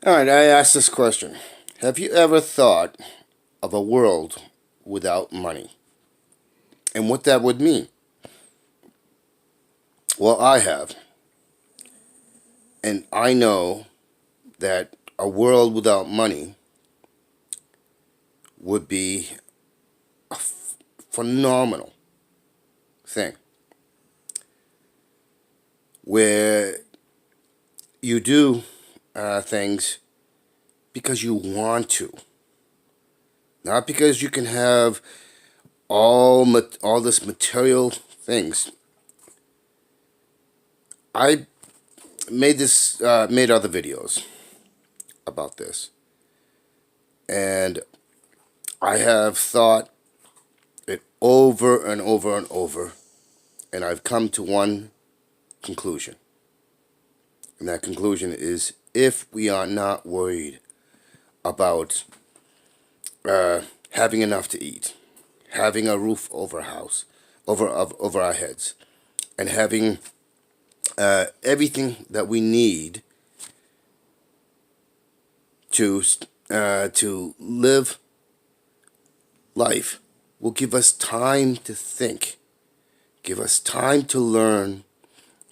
Alright, I asked this question. Have you ever thought of a world without money? And what that would mean? Well, I have. And I know that a world without money would be a phenomenal thing. Where you do things because you want to. Not because you can have all this material things. I made other videos about this, and I have thought it over and over and over, and I've come to one conclusion, and that conclusion is: if we are not worried about having enough to eat, having a roof over our house, over our heads, and having everything that we need to live life, will give us time to think, give us time to learn,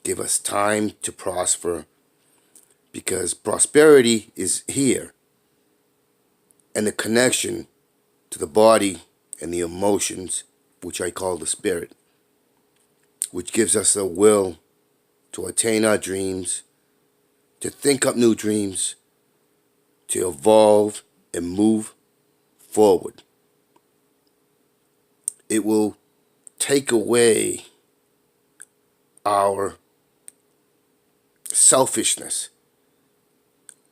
give us time to prosper, because prosperity is here, and the connection to the body and the emotions, which I call the spirit, which gives us the will to attain our dreams, to think up new dreams, to evolve and move forward. It will take away our selfishness,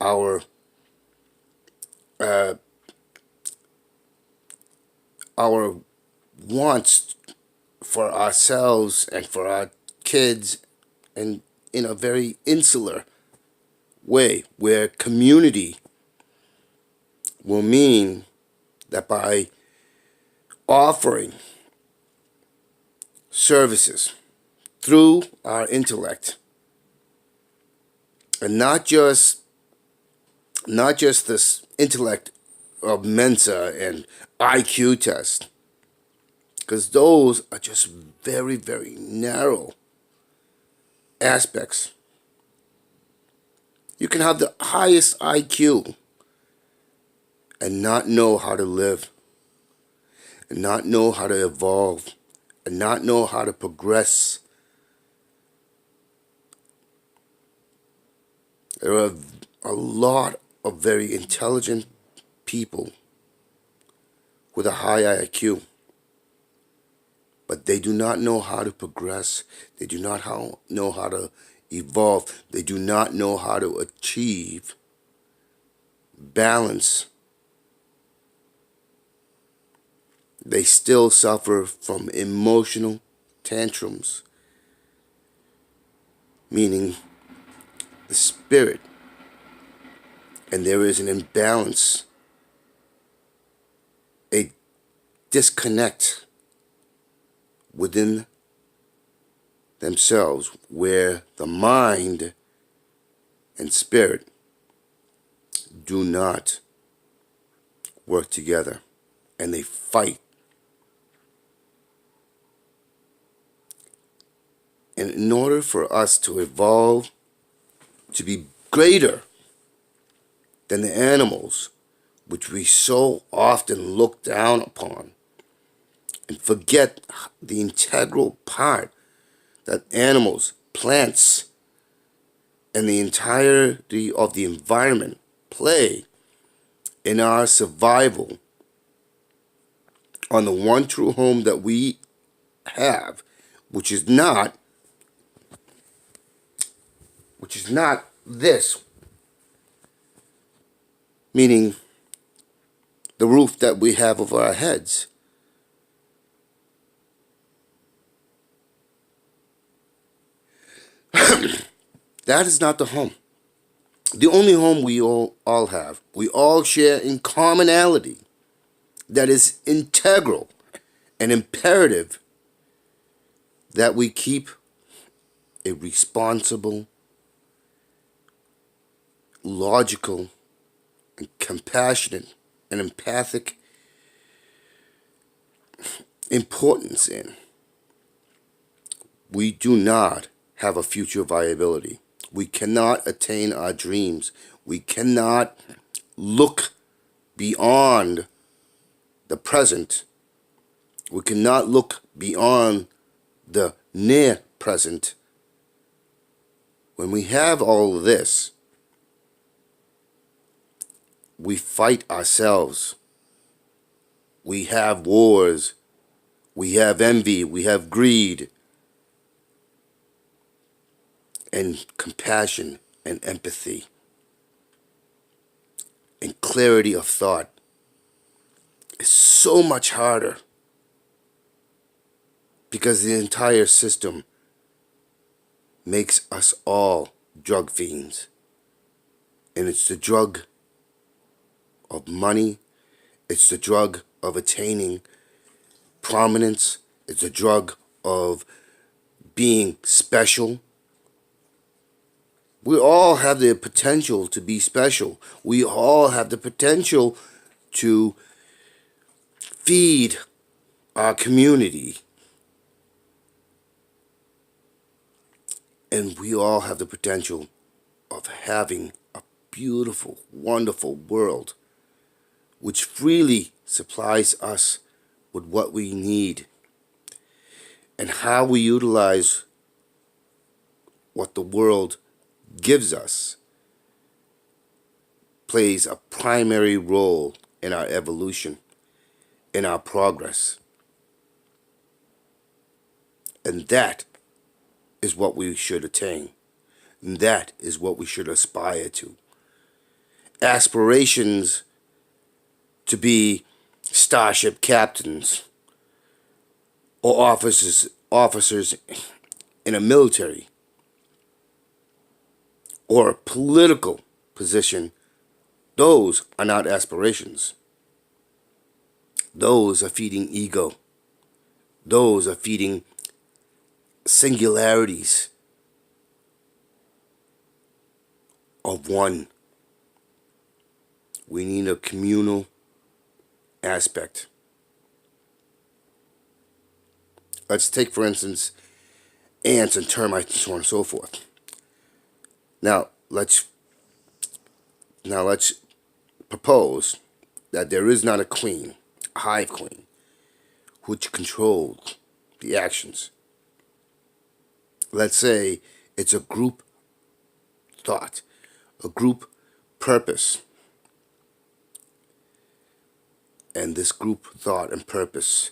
our uh, our wants for ourselves and for our kids, and in a very insular way, where community will mean that by offering services through our intellect, and not just this intellect of Mensa and IQ test, because those are just very, very narrow aspects. You can have the highest IQ and not know how to live, and not know how to evolve, and not know how to progress. There are a lot of very intelligent people with a high IQ, but they do not know how to progress. They do not know how to evolve. They do not know how to achieve balance. They still suffer from emotional tantrums, meaning the spirit, and there is an imbalance, a disconnect within themselves, where the mind and spirit do not work together, and they fight. And in order for us to evolve, to be greater than the animals, which we so often look down upon, and forget the integral part that animals, plants, and the entirety of the environment play in our survival on the one true home that we have, which is not this, meaning the roof that we have over our heads. That is not the home. The only home we all have, we all share in commonality, that is integral and imperative, that we keep a responsible, logical, compassionate and empathic importance in, we do not have a future viability. We cannot attain our dreams. We cannot look beyond the present. We cannot look beyond the near present. When we have all of this, we fight ourselves. We have wars. We have envy. We have greed. And compassion and empathy and clarity of thought is so much harder because the entire system makes us all drug fiends. And it's the drug of money. It's the drug of attaining prominence. It's the drug of being special. We all have the potential to be special. We all have the potential to feed our community. And we all have the potential of having a beautiful, wonderful world which freely supplies us with what we need. And how we utilize what the world gives us plays a primary role in our evolution, in our progress. And that is what we should attain. And that is what we should aspire to. Aspirations to be starship captains or officers in a military or a political position, those are not aspirations. Those are feeding ego. Those are feeding singularities of one. We need a communal aspect. Let's take, for instance, ants and termites and so on and so forth. Now let's propose that there is not a queen, a hive queen, which controls the actions. Let's say it's a group thought, a group purpose. And this group thought and purpose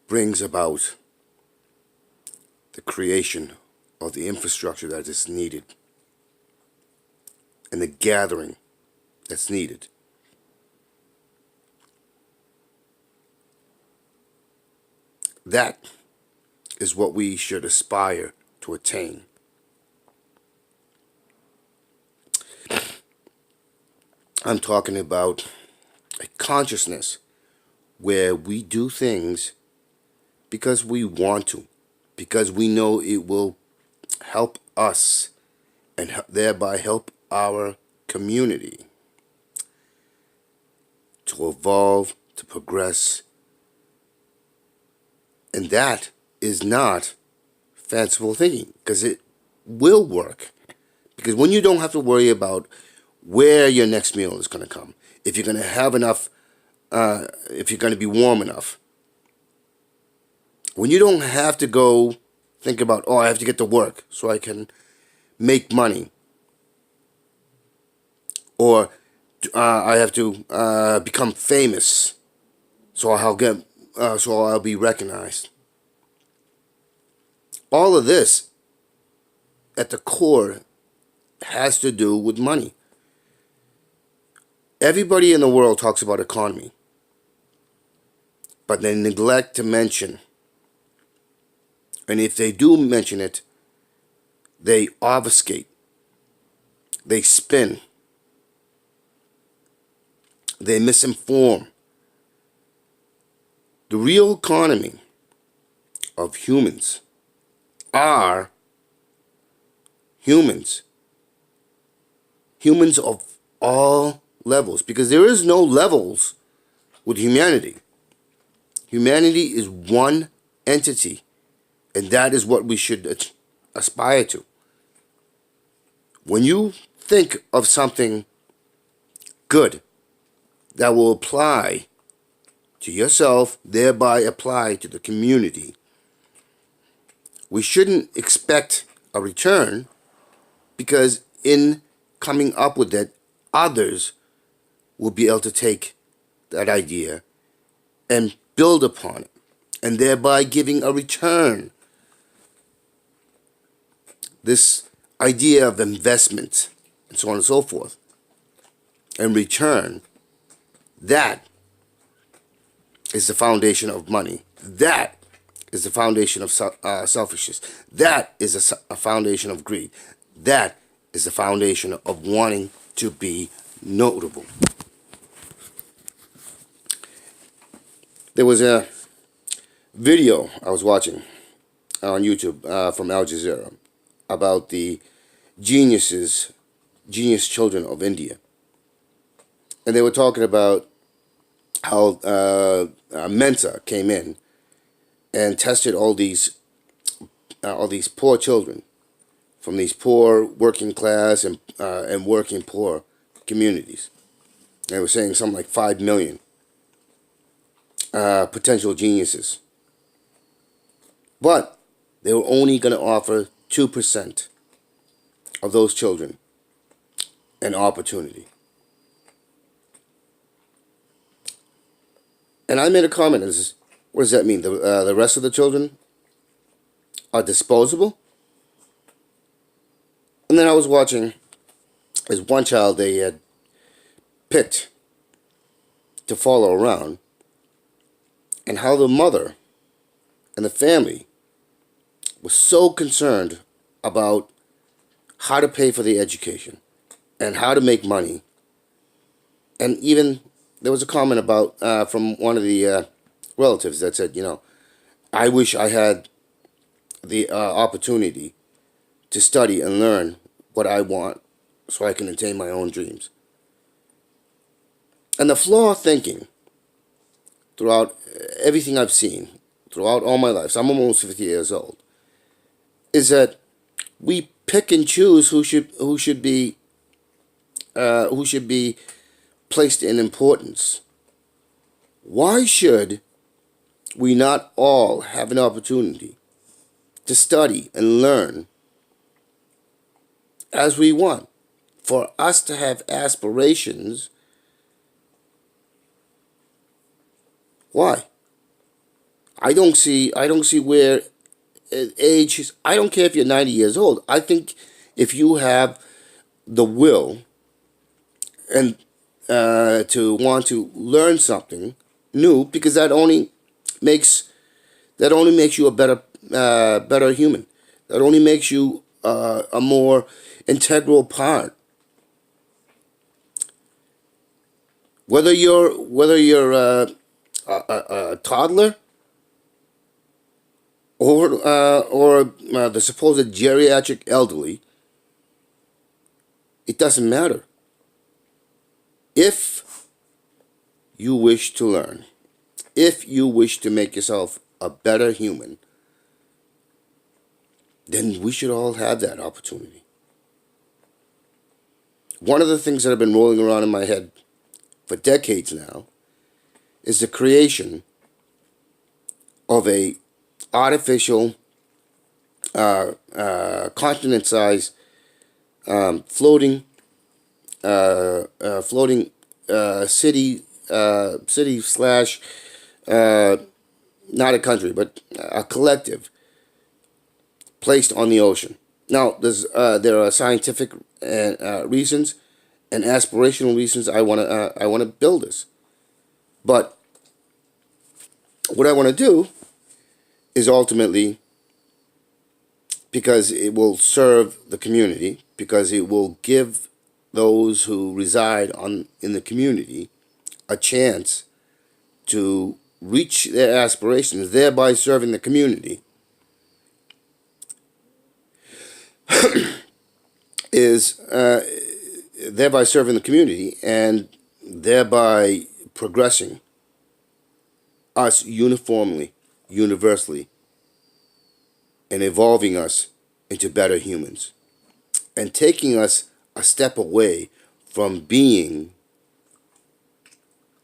brings about the creation of the infrastructure that is needed and the gathering that's needed. That is what we should aspire to attain. I'm talking about a consciousness where we do things because we want to, because we know it will help us and thereby help our community to evolve, to progress. And that is not fanciful thinking, because it will work. Because when you don't have to worry about where your next meal is going to come, if you're going to have enough, if you're going to be warm enough, when you don't have to go think about, oh, I have to get to work so I can make money, or I have to become famous so I'll be recognized. All of this, at the core, has to do with money. Everybody in the world talks about economy, but they neglect to mention, and if they do mention it, they obfuscate, they spin, they misinform. The real economy of humans are humans. Humans of all levels, because there is no levels with humanity. Humanity is one entity, and that is what we should aspire to. When you think of something good that will apply to yourself, thereby apply to the community, we shouldn't expect a return, because in coming up with it, others will be able to take that idea and build upon it, and thereby giving a return. This idea of investment and so on and so forth, and return, that is the foundation of money. That is the foundation of selfishness. That is a foundation of greed. That is the foundation of wanting to be notable. There was a video I was watching on YouTube from Al Jazeera about the genius children of India. And they were talking about how Mensa came in and tested all these poor children from these poor working class and working poor communities. They were saying something like 5 million potential geniuses. But they were only going to offer 2% of those children an opportunity. And I made a comment. What does that mean? The rest of the children are disposable? And then I was watching as one child they had picked to follow around, and how the mother and the family was so concerned about how to pay for the education and how to make money. And even there was a comment about from one of the relatives that said, I wish I had the opportunity to study and learn what I want so I can attain my own dreams. And the flaw thinking throughout everything I've seen, throughout all my life, so I'm almost 50 years old, is that we pick and choose who should be placed in importance. Why should we not all have an opportunity to study and learn as we want? For us to have aspirations, why? I don't see where age is. I don't care if you're 90 years old. I think if you have the will and to want to learn something new, because that only makes you a better human. That only makes you a more integral part. Whether you're a toddler or the supposed geriatric elderly, it doesn't matter. If you wish to learn, if you wish to make yourself a better human, then we should all have that opportunity. One of the things that have been rolling around in my head for decades now is the creation of a artificial continent-sized floating city slash not a country, but a collective placed on the ocean. Now, there are scientific reasons and aspirational reasons I want to build this, but what I want to do is ultimately because it will serve the community, because it will give those who reside in the community a chance to reach their aspirations, thereby serving the community, is thereby serving the community and thereby progressing us uniformly, universally, and evolving us into better humans, and taking us a step away from being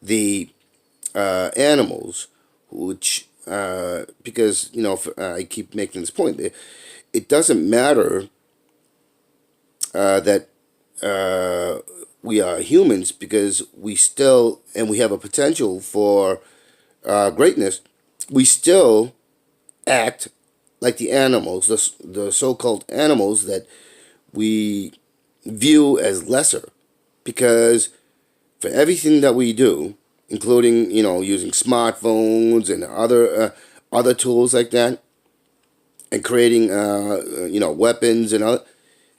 the animals, which because I keep making this point. It doesn't matter that we are humans, because we still, and we have a potential for greatness. We still act like the animals, the so-called animals that we view as lesser, because for everything that we do, including using smartphones and other tools like that, and creating weapons and other,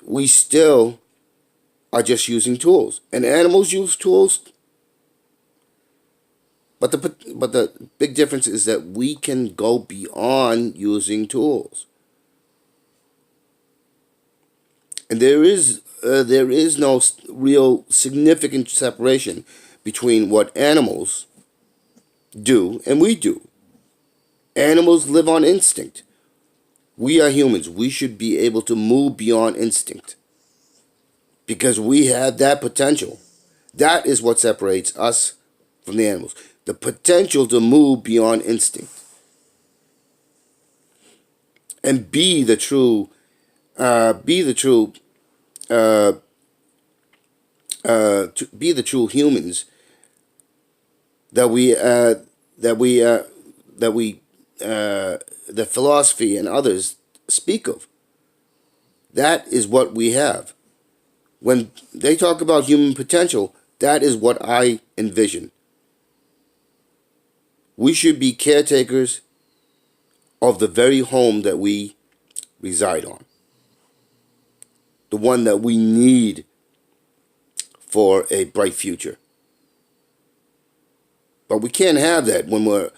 we still are just using tools. And animals use tools, but the big difference is that we can go beyond using tools. And there is no real significant separation between what animals do and we do. Animals live on instinct. We are humans. We should be able to move beyond instinct, because we have that potential. That is what separates us from the animals. The potential to move beyond instinct and be the true to be the true humans that the philosophy and others speak of. That is what we have. When they talk about human potential, that is what I envision. We should be caretakers of the very home that we reside on, the one that we need for a bright future. But we can't have that when we're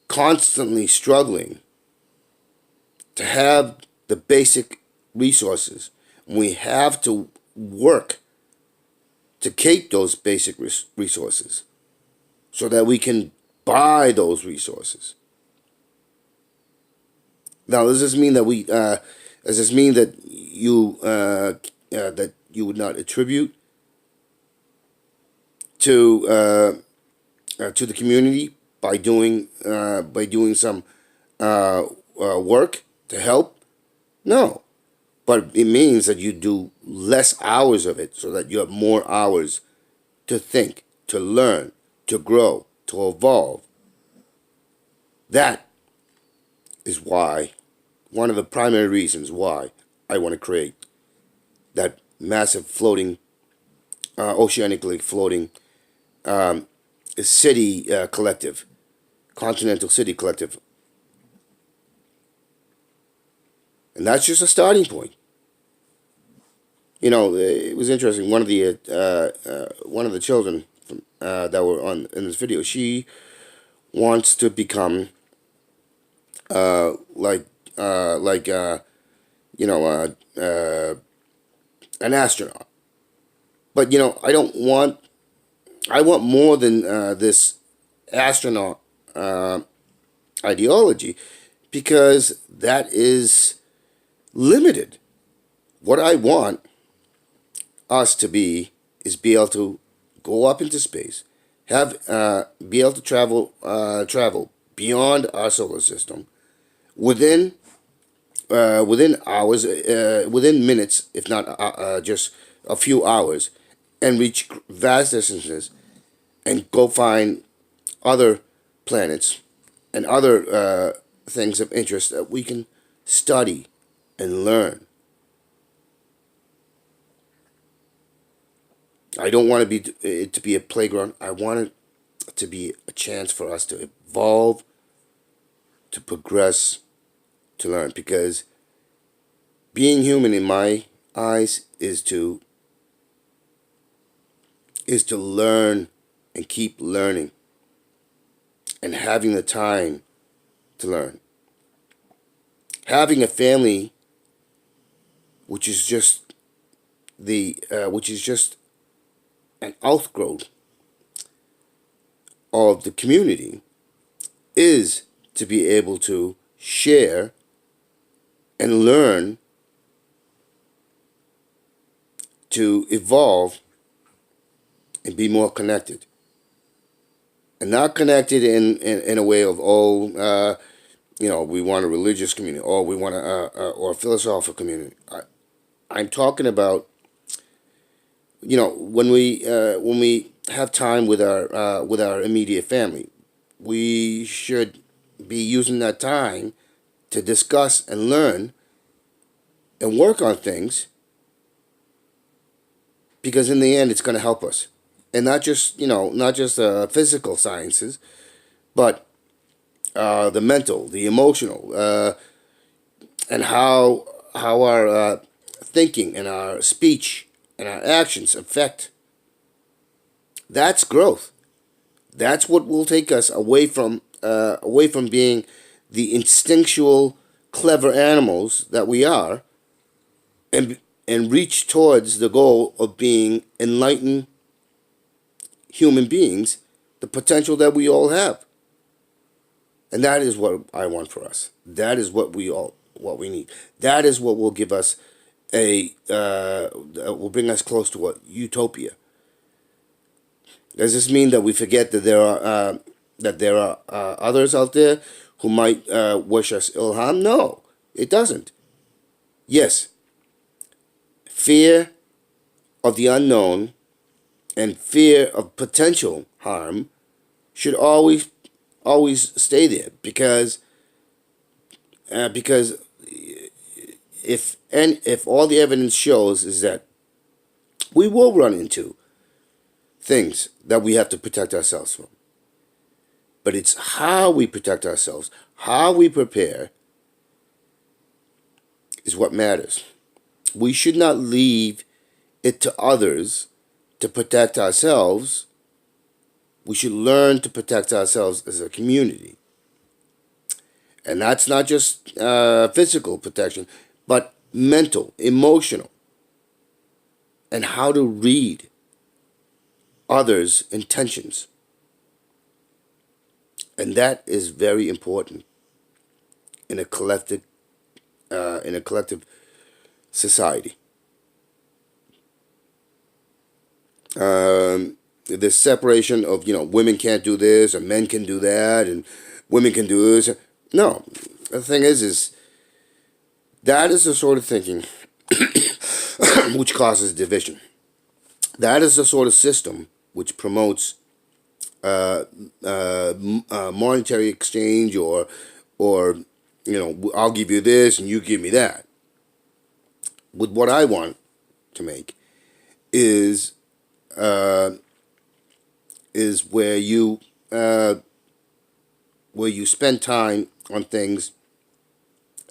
constantly struggling to have the basic resources. We have to work to keep those basic resources so that we can buy those resources. Now, does this mean that that you would not attribute to the community by doing some work to help? No, but it means that you do less hours of it, so that you have more hours to think, to learn, to grow, to evolve. That is why, one of the primary reasons why I want to create that massive floating, oceanically floating city collective, continental city collective. And that's just a starting point. It was interesting. One of the children that were in this video, she wants to become like an astronaut. But I want more than this astronaut ideology, because that is limited. What I want us to be is be able to go up into space, be able to travel beyond our solar system within hours, within minutes, if not just a few hours, and reach vast distances, and go find other planets and other things of interest that we can study and learn. I don't want it to be a playground. I want it to be a chance for us to evolve, to progress, to learn. Because being human, in my eyes, is to learn and keep learning, and having the time to learn. Having a family, which is just an outgrowth of the community is to be able to share and learn, to evolve and be more connected. And not connected in a way of, we want a religious community, or we want or a philosophical community. I'm talking about, when we have time with our immediate family, we should be using that time to discuss and learn and work on things, because in the end it's going to help us, and not just physical sciences, but the mental, the emotional, and how our thinking and our speech and our actions affect. That's growth. That's what will take us away from being the instinctual, clever animals that we are, and reach towards the goal of being enlightened human beings, the potential that we all have. And that is what I want for us. That is what we need. That is what will give us will bring us close to a utopia. Does this mean that we forget that there are others out there who might wish us ill harm? No, it doesn't. Yes, fear of the unknown and fear of potential harm should always stay there, because if all the evidence shows is that we will run into things that we have to protect ourselves from. But it's how we protect ourselves, how we prepare, is what matters. We should not leave it to others to protect ourselves. We should learn to protect ourselves as a community. And that's not just physical protection, but mental, emotional, and how to read others' intentions. And that is very important in a collective society. This separation of, women can't do this and men can do that and women can do this. No, the thing is that is the sort of thinking which causes division. That is the sort of system which promotes monetary exchange, or I'll give you this and you give me that. With what I want to make is where you spend time on things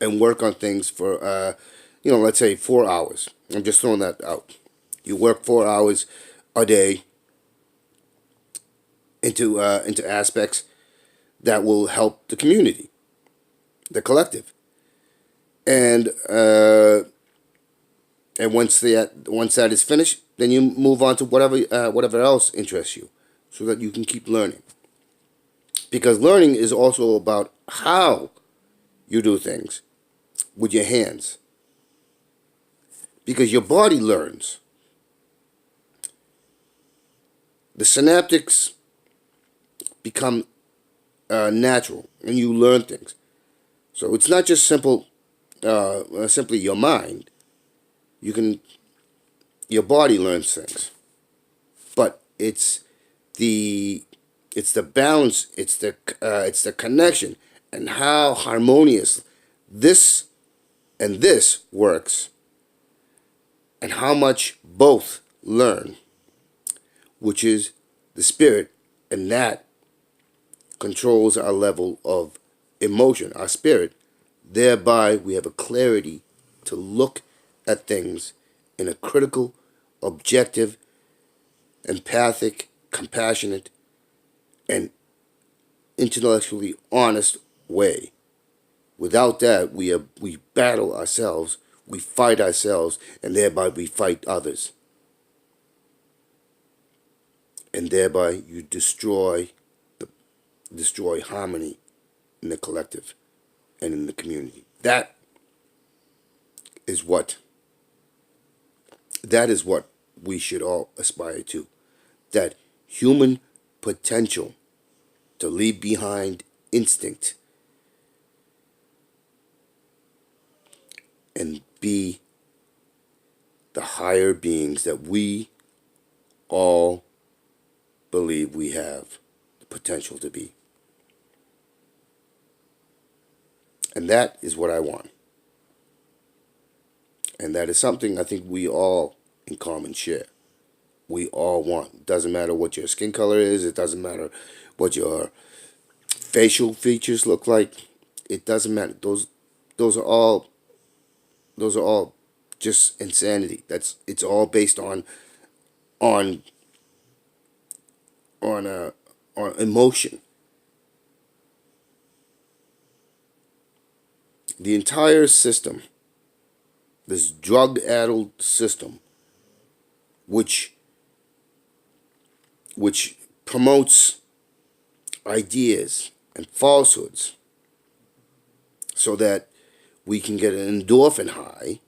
and work on things for let's say 4 hours. I'm just throwing that out. You work 4 hours a day into aspects that will help the community, the collective, and once that is finished, then you move on to whatever else interests you, so that you can keep learning. Because learning is also about how you do things with your hands. Because your body learns. The synaptics become natural, and you learn things. So it's not just simply your mind. Your body learns things, but it's the balance, it's the connection, and how harmonious this and this works, and how much both learn, which is the spirit, and that controls our level of emotion, our spirit. Thereby, we have a clarity to look at things in a critical, objective, empathic, compassionate, and intellectually honest way. Without that, we battle ourselves, we fight ourselves, and thereby we fight others. and thereby you destroy harmony in the collective and in the community. Is what that is what we should all aspire to. That human potential to leave behind instinct and be the higher beings that we all believe we have the potential to be. And that is what I want. And that is something I think we all in common share. We all want. It doesn't matter what your skin color is. It doesn't matter what your facial features look like. It doesn't matter. Those are all just insanity. It's all based on on on emotion. The entire system, this drug-addled system, which promotes ideas and falsehoods so that we can get an endorphin high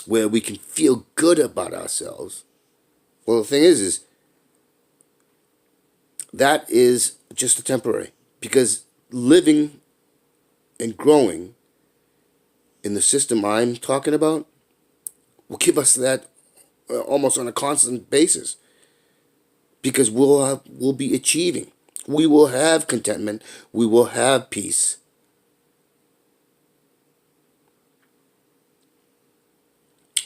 where we can feel good about ourselves. Well, the thing is that is just a temporary, because living and growing in the system I'm talking about will give us that almost on a constant basis, because we'll be achieving. We will have contentment. We will have peace.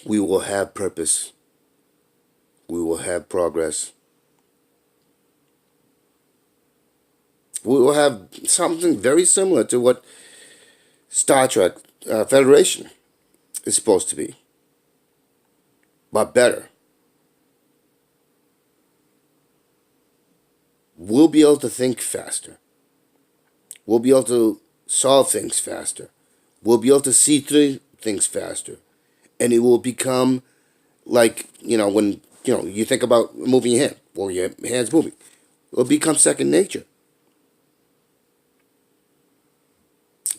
We will have purpose. We will have progress. We will have something very similar to what Star Trek Federation is supposed to be, but better. We'll be able to think faster. We'll be able to solve things faster. We'll be able to see through things faster. And it will become like, when, you think about moving your hand, or your hand's moving. It'll become second nature.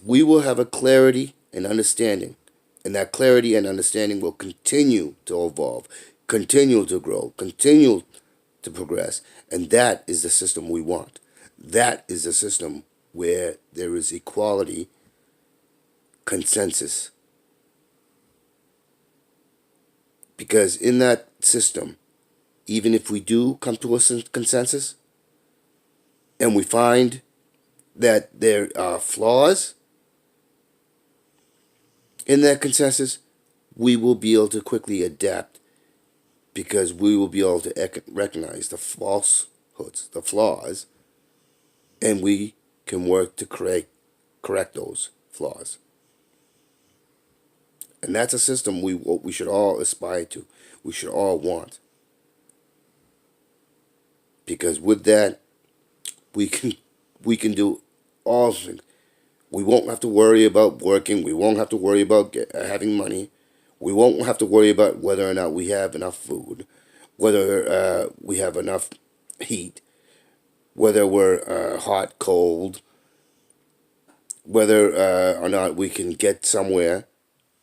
We will have a clarity and understanding. And that clarity and understanding will continue to evolve, continue to grow, continue to progress. And that is the system we want. That is the system where there is equality, consensus. Because in that system, even if we do come to a consensus and we find that there are flaws in that consensus, we will be able to quickly adapt, because we will be able to recognize the falsehoods, the flaws, and we can work to correct those flaws. And that's a system we should all aspire to. We should all want. Because with that, we can do all things. We won't have to worry about working. We won't have to worry about having money. We won't have to worry about whether or not we have enough food, whether we have enough heat, whether we're hot, cold, whether or not we can get somewhere.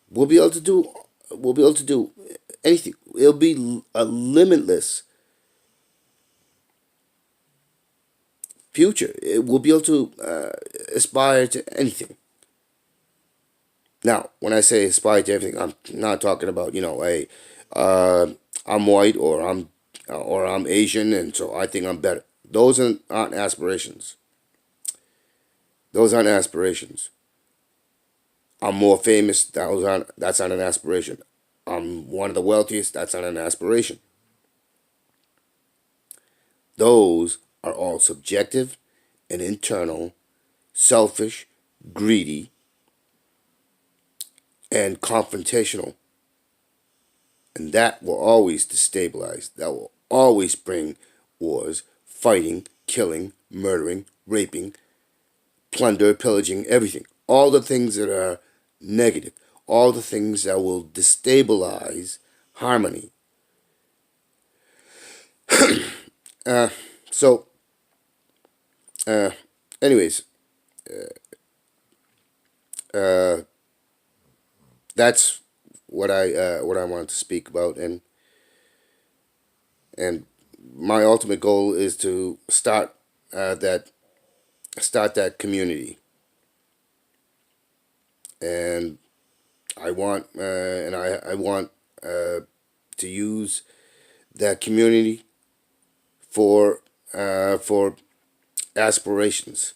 We'll be able to do anything. It'll be a limitless future. We'll be able to aspire to anything. Now, when I say aspire to everything, I'm not talking about I'm white, or I'm Asian, and so I think I'm better. Those aren't aspirations. Those aren't aspirations. I'm more famous. That's not an aspiration. I'm one of the wealthiest. That's not an aspiration. Those are all subjective and internal, selfish, greedy, and confrontational. And that will always destabilize. That will always bring wars, fighting, killing, murdering, raping, plunder, pillaging, everything. All the things that are negative. All the things that will destabilize harmony. Uh, so, uh, anyways, uh, that's what I wanted to speak about, and my ultimate goal is to that start that community, and I want to use that community for aspirations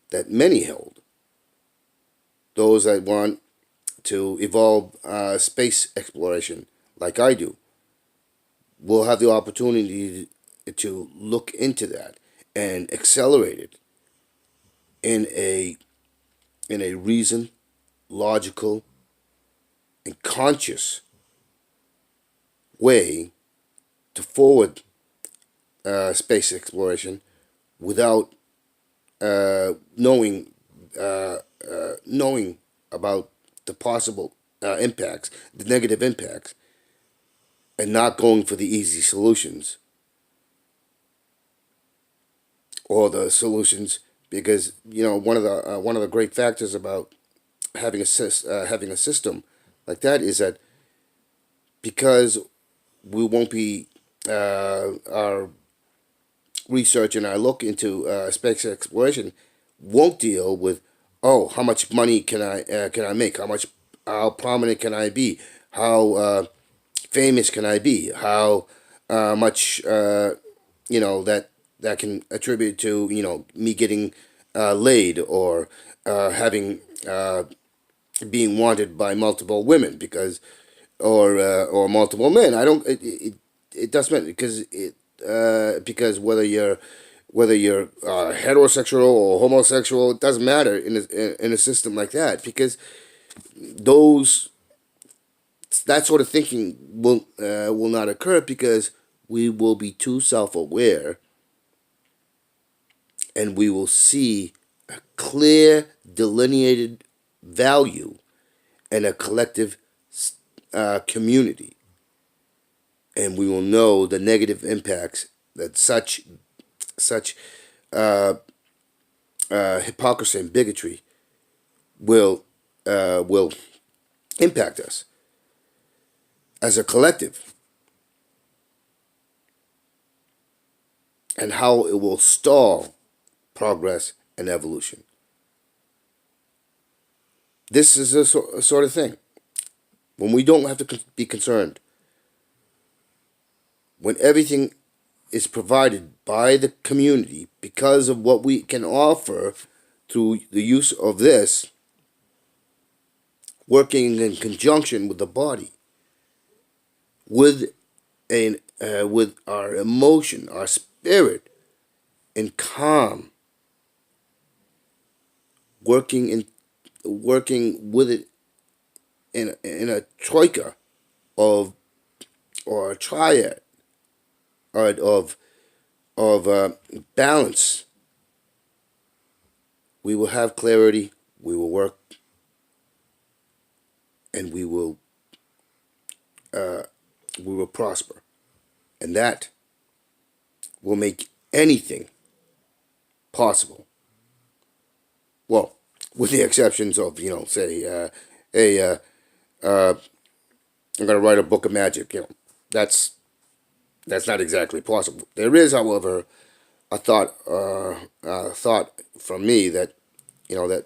that many held. Those that want to evolve space exploration, like I do, will have the opportunity to look into that and accelerate it in a reason, logical, and conscious way to forward space exploration without knowing about the possible impacts, the negative impacts, and not going for the easy solutions or the solutions, because one of the great factors about having a system like that is that because we won't be our research and our look into space exploration won't deal with, oh, how much money can I make, how prominent can I be, how famous can I be, how much that can attribute to me getting laid, or having being wanted by multiple women, because or multiple men. I don't. It doesn't matter, because whether you're heterosexual or homosexual, it doesn't matter in a system like that, because those that sort of thinking will not occur, because we will be too self aware, and we will see a clear delineated value and a collective community, and we will know the negative impacts that such uh, hypocrisy and bigotry will impact us as a collective, and how it will stall progress and evolution. This is a sort of thing when we don't have to be concerned, when everything is provided by the community because of what we can offer through the use of this, working in conjunction with the body, with with our emotion, our spirit, in calm, working with it in a troika of or a triad of balance. We will have clarity. We will work, and we will prosper, and that will make anything possible. Well, with the exceptions of say, hey, I'm gonna write a book of magic. That's that's not exactly possible. There is, however, a thought from me that that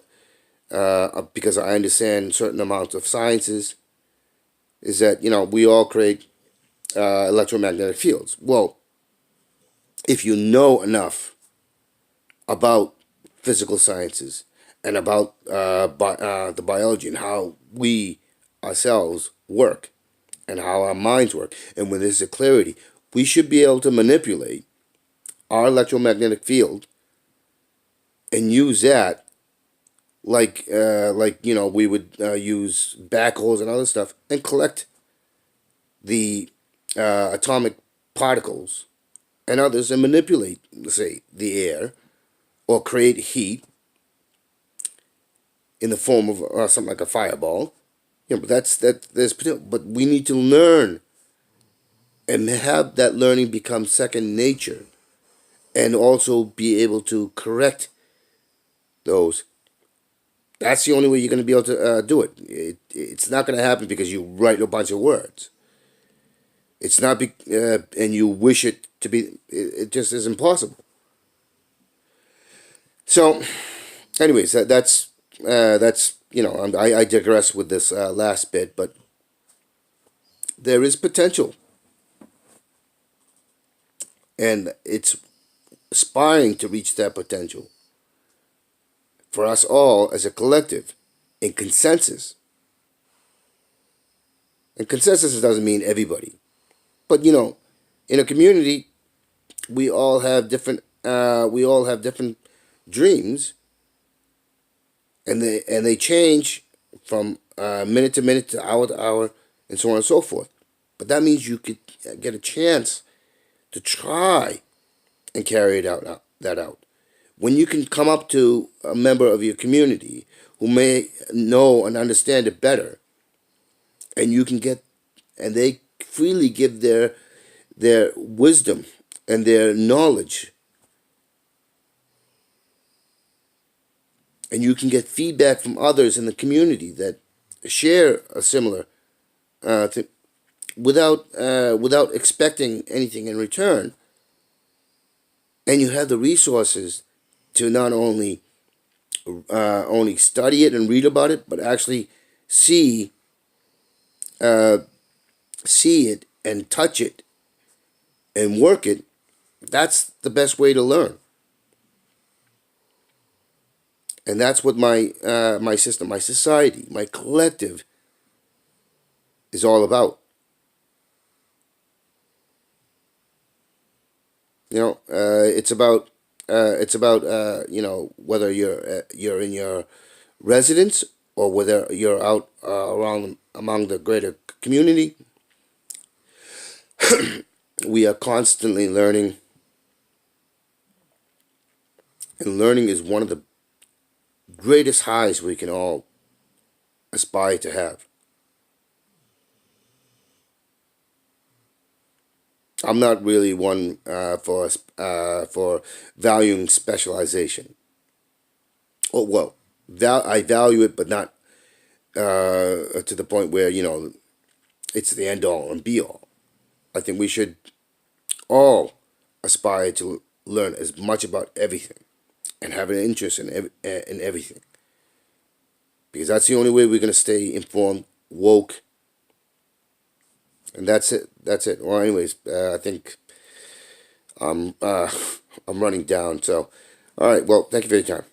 because I understand certain amounts of sciences, is that we all create electromagnetic fields. Well, if you know enough about physical sciences and about the biology and how we ourselves work and how our minds work, and when there's a clarity, we should be able to manipulate our electromagnetic field and use that like we would use backhoes and other stuff and collect the atomic particles and others and manipulate, let's say, the air, or create heat in the form of something like a fireball. But that's that. There's potential, but we need to learn and have that learning become second nature, and also be able to correct those. That's the only way you're going to be able to do it. It's not going to happen because you write a bunch of words. It's not and you wish it to be. It just is impossible. So, anyways, that's I digress with this last bit, but there is potential, and it's aspiring to reach that potential for us all as a collective, in consensus. And consensus doesn't mean everybody, but in a community, we all have different. We all have different dreams, and they change from minute to minute to hour, and so on and so forth. But that means you could get a chance to try and carry that out. When you can come up to a member of your community who may know and understand it better, and you can get, and they freely give their wisdom and their knowledge, and you can get feedback from others in the community that share a similar thing, without expecting anything in return, and you have the resources to not only study it and read about it, but actually see uh, see it and touch it and work it. That's the best way to learn, and that's what my system, my society, my collective is all about. It's about whether you're in your residence or whether you're out around among the greater community. We are constantly learning, and learning is one of the greatest highs we can all aspire to have. I'm not really one for valuing specialization. Oh well, I value it, but not to the point where it's the end all and be all. I think we should all aspire to learn as much about everything and have an interest in everything, because that's the only way we're going to stay informed, woke, and that's it. That's it. Well, anyways, I think I'm I'm running down. So, all right. Well, thank you for your time.